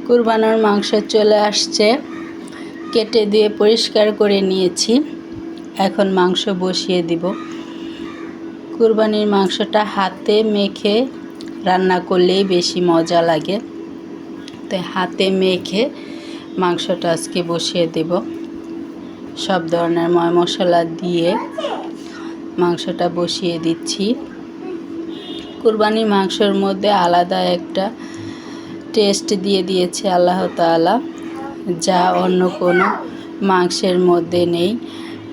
কুরবানির মাংস চলে আসছে, কেটে দিয়ে পরিষ্কার করে নিয়েছি। এখন মাংস বসিয়ে দিব। কুরবানির মাংসটা হাতে মেখে রান্না করলেই বেশি মজা লাগে, তাই হাতে মেখে মাংসটা আজকে বসিয়ে দেব। সব ধরনের ময় মশলা দিয়ে মাংসটা বসিয়ে দিচ্ছি। কুরবানির মাংসের মধ্যে আলাদা একটা টেস্ট দিয়ে দিয়েছে আল্লাহ তাআলা, যা অন্য কোনো মাংসের মধ্যে নেই।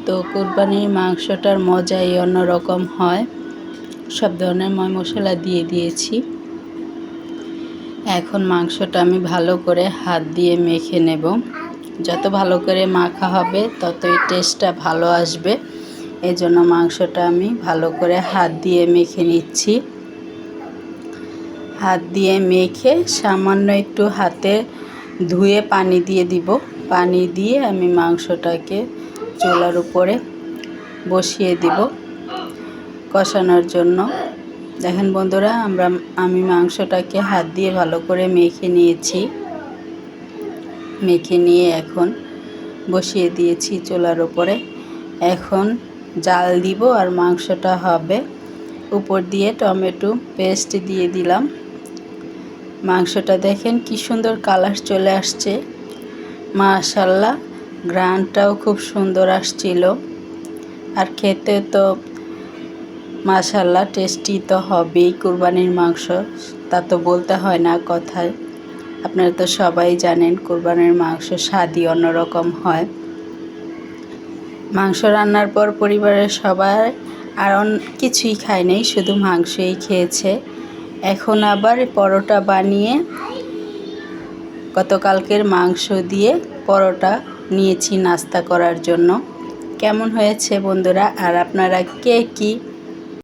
তো কুরবানির মাংসটার মজাই অন্যরকম হয়। সব ধরনের ময় মশলা দিয়ে দিয়েছি। এখন মাংসটা আমি ভালো করে হাত দিয়ে মেখে নেব। যত ভালো করে মাখা হবে ততই টেস্টটা ভালো আসবে। এজন্য মাংসটা আমি ভালো করে হাত দিয়ে মেখে নিচ্ছি। হাত দিয়ে মেখে সামান্য একটু হাতে ধুয়ে পানি দিয়ে দিব। পানি দিয়ে আমি মাংসটাকে চুলার উপরে বসিয়ে দিব কষানোর জন্য। দেখেন বন্ধুরা, আমি মাংসটাকে হাত দিয়ে ভালো করে মেখে নিয়েছি। মেখে নিয়ে এখন বসিয়ে দিয়েছি চুলার উপরে। এখন জাল দিব আর মাংসটা হবে। উপর দিয়ে টমেটো পেস্ট দিয়ে দিলাম। মাংসটা দেখেন কি সুন্দর কালার চলে আসছে, মাশাআল্লাহ। ঘ্রাণটাও খুব সুন্দর আসছিল, আর খেতে তো মাশাআল্লাহ টেস্টি তো হবেই। কুরবানির মাংস তা তো বলতে হয় না কথায়। আপনারা তো সবাই জানেন কুরবানির মাংস স্বাদই অন্যরকম হয়। মাংস রান্নার পর পরিবারের সবাই আর কিছুই খায় নাই, শুধু মাংসই খেয়েছে। এখন আবার পরোটা বানিয়ে গতকালকের মাংস দিয়ে পরোটা নিয়েছি নাস্তা করার জন্য। কেমন হয়েছে বন্ধুরা? আর আপনারা কে কী